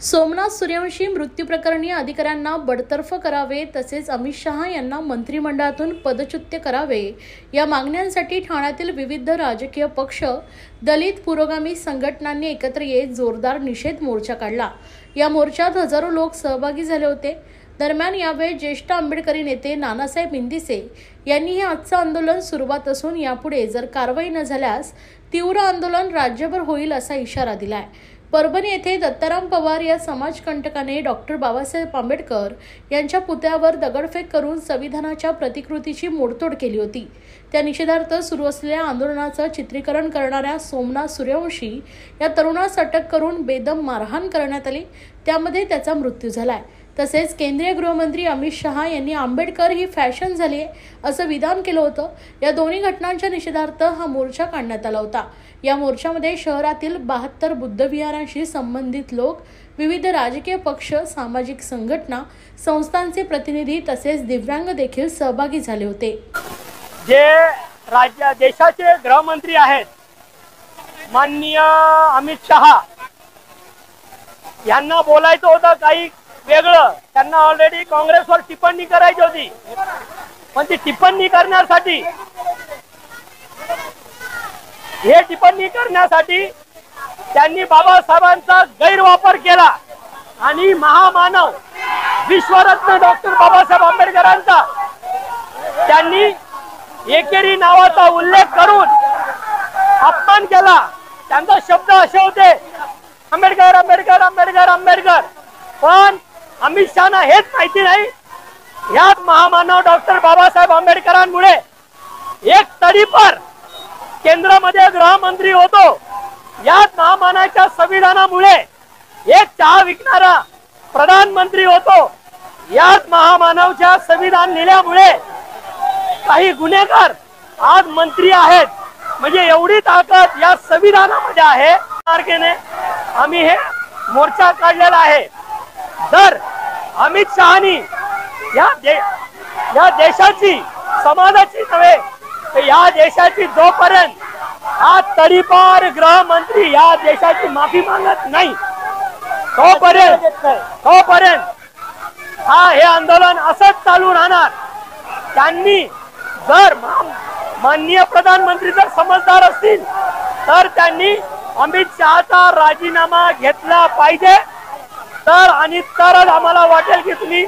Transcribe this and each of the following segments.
सोमनाथ सूर्यवंशी मृत्यू प्रकरणी अधिकाऱ्यांना बडतर्फ करावे तसेच अमित शहा यांना मंत्रिमंडळातून पदच्युत करावे या मागण्यांसाठी ठाण्यातील विविध राजकीय पक्ष, दलित पुरोगामी संघटनांनी एकत्र येत जोरदार निषेध मोर्चा काढला। या मोर्चात हजारो लोक सहभागी झाले होते। दरम्यान यावेळी ज्येष्ठ आंबेडकरी नेते नानासाहेब इंदिसे यांनी हे आजचं आंदोलन सुरुवात असून यापुढे जर कारवाई न झाल्यास तीव्र आंदोलन राज्यभर होईल असा इशारा दिलाय। परभणी येथे दत्ताराम पवार या समाजकंटकाने डॉक्टर बाबासाहेब आंबेडकर यांच्या पुतळ्यावर दगडफेक करून संविधानाच्या प्रतिकृतीची मोडतोड केली होती। त्या निषेधार्थ सुरू असलेल्या आंदोलनाचं चित्रीकरण करणाऱ्या सोमनाथ सूर्यवंशी या तरुणास अटक करून बेदम मारहाण करण्यात आली, त्यामध्ये त्याचा मृत्यू झालाय। तसेच केंद्रीय गृहमंत्री अमित शहा यांनी आंबेडकर ही फॅशन झाली असं विधान केलं होतं। या दोन्ही घटनांच्या निषेधार्थ हा मोर्चा काढण्यात आला होता। या मोर्चामध्ये शहरातील 72 बुद्धविहारांशी संबंधित लोक, विविध राजकीय पक्ष, सामाजिक संघटना, संस्थांचे प्रतिनिधी तसेच दिव्यांग देखील सहभागी झाले होते। जे देशाचे गृहमंत्री आहेत माननीय अमित शहा यांना बोलायचं होतं काही वेगळं, त्यांना ऑलरेडी काँग्रेसवर टिप्पणी करायची होती, पण ती टिप्पणी करण्यासाठी त्यांनी बाबासाहेबांचा गैरवापर केला आणि महामानव विश्वरत्न डॉक्टर बाबासाहेब आंबेडकरांचा त्यांनी एकेरी नावाचा उल्लेख करून अपमान केला। त्यांचा शब्द असे होते, आंबेडकर आंबेडकर आंबेडकर आंबेडकर। पण अमित शहाना हेच माहिती नाही, याच महामानव डॉक्टर बाबासाहेब आंबेडकरांमुळे एक तडीपार केंद्रामध्ये गृहमंत्री होतो, याच महामानवाच्या संविधानामुळे एक चहा विकणारा प्रधानमंत्री होतो, याच महामानवच्या संविधान लिहिल्यामुळे काही गुन्हेगार आज मंत्री आहेत। म्हणजे एवढी ताकद या संविधानामध्ये आहे। तारखेने आम्ही हे मोर्चा काढलेला आहे। जर अमित शहानी या देशाची, समाजाची नव्हे तर या देशाची जोपर्यंत हा तडीपार गृहमंत्री या देशाची माफी मागत नाही तोपर्यंत हे आंदोलन असंच चालू राहणार। त्यांनी जर माननीय प्रधानमंत्री जर समजदार असतील तर त्यांनी अमित शहाचा राजीनामा घेतला पाहिजे, तरच आम्हाला वाटेल की तुम्ही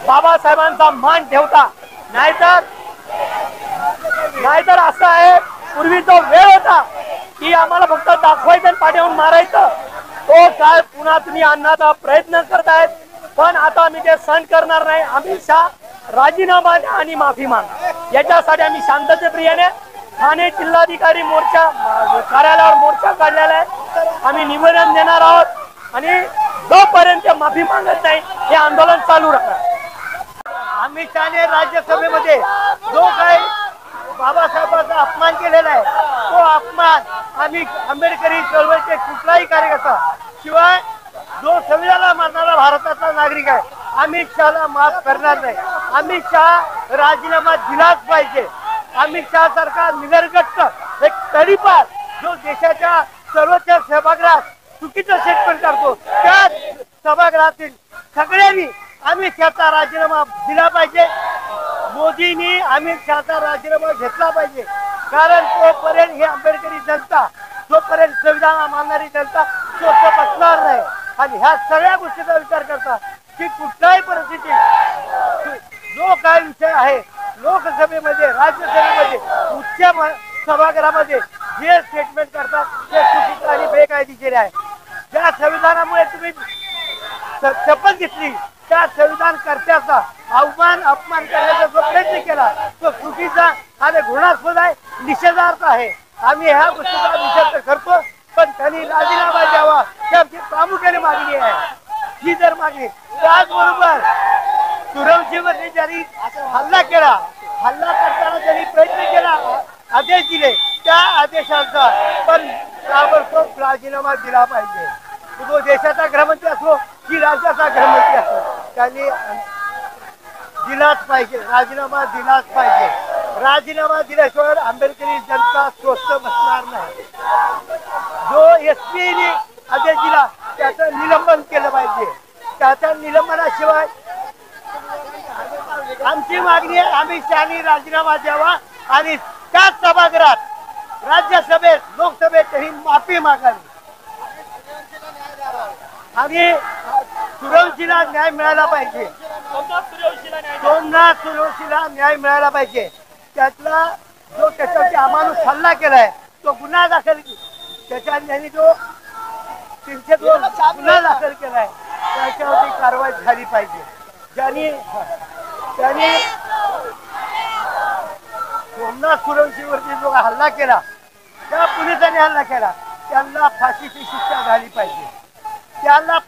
बाबासाहेबांचा मान ठेवता। नाहीतर असं आहे, पूर्वी जो वेळ होता की आम्हाला फक्त दाखवायचं आणि पाठवून मारायचं, तो काय पुन्हा तुम्ही आणण्याचा प्रयत्न करतायत, पण आता आम्ही ते सहन करणार नाही। अमित शहा राजीनामा द्या आणि माफी मागा, याच्यासाठी आम्ही शांततेप्रियाने ठाणे जिल्हाधिकारी मोर्चा कार्यालयावर मोर्चा काढलेला आहे। आम्ही निवेदन देणार आहोत आणि जोपर्यंत माफी मागत नाही हे आंदोलन चालू राहणार। अमित शहाने राज्यसभेमध्ये जो काही बाबासाहेबांचा अपमान केलेला आहे, तो अपमान आम्ही आंबेडकरी चळवळीचे कुठलाही कार्यकर्ता, शिवाय जो संविधानाला मानणारा भारताचा नागरिक आहे, अमित शहाला माफ करणार नाही। अमित शहा राजीनामा दिलाच पाहिजे। अमित शहा सारखा निगरगट्ट एक तडीपार जो देशाच्या सर्वोच्च सभागृहात चुकीचं स्टेटमेंट करतो, त्या सभागृहातील सगळ्यांनी अमित शहाचा राजीनामा दिला पाहिजे। मोदींनी अमित शहाचा राजीनामा घेतला पाहिजे, कारण तोपर्यंत ही आंबेडकरी जनता, जोपर्यंत संविधान मानणारी जनता स्वतः बसणार नाही। आणि ह्या सगळ्या गोष्टीचा विचार करता की कुठल्याही परिस्थितीत जो काय विषय आहे लोकसभेमध्ये, राज्यसभेमध्ये, उच्च सभागृहामध्ये जे स्टेटमेंट करतात ते चुकीचं आणि बेकायदेशीर आहे। ज्या संविधानामुळे तुम्ही शपथ घेतली त्या संविधान कर्त्याचा अपमान करण्याचा जो प्रयत्न केला तो चुकीचा आणि घृणास्पद आहे, निषेधार्थ आहे। आम्ही ह्या गोष्टीचा निषेध करतो, पण त्यांनी राजीनामा द्यावा ही आमची प्रामुख्याने मागणी आहे। ही जर मागणी, त्याचबरोबर सूर्यवंशीवर ज्यांनी हल्ला करताना ज्यांनी प्रयत्न केला, आदेश दिले, त्या आदेशाचा पण ताबडतोब राजीनामा दिला पाहिजे। तो देशाचा गृहमंत्री असो की राज्याचा गृहमंत्री असो, त्यांनी दिलाच पाहिजे, राजीनामा दिलाच पाहिजे। राजीनामा दिल्याशिवाय आंबेडकरी जनता स्वस्त बसणार नाही। जो एसपीने आदेश दिला त्याचं निलंबन केलं पाहिजे. त्याच्या निलंबनाशिवाय आमची मागणी आहे, अमित शहानी राजीनामा द्यावा आणि त्याच सभागृहात राज्यसभेत लोकसभेतही माफी मागावी आणि सुरवशीला न्याय मिळाला पाहिजे. सोमनाथ सुरवशीला न्याय मिळाला पाहिजे. त्यातला जो त्याच्यावरती अमानुष हल्ला केलाय तो गुन्हा दाखल, त्याच्या ज्यांनी जो 302 गुन्हा दाखल केलाय त्याच्यावरती कारवाई झाली पाहिजे. ज्यांनी सोमनाथ सुरवशीवरती जो हल्ला केला, त्या पोलिसांनी हल्ला केला, त्यांना फाशीची शिक्षा झाली पाहिजे. त्याला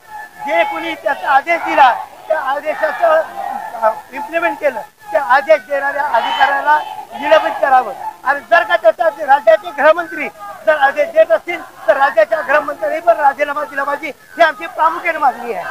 जे कोणी त्याचा आदेश दिला त्या आदेशाचं इम्प्लिमेंट केलं, त्या आदेश देणाऱ्या अधिकाऱ्याला निलंबित करावं. आणि जर का त्याचा राज्याचे गृहमंत्री जर आदेश देत असतील तर राज्याच्या गृहमंत्र्यांनी पण राजीनामा दिला पाहिजे. ही आमची प्रामुख्याने मागणी आहे.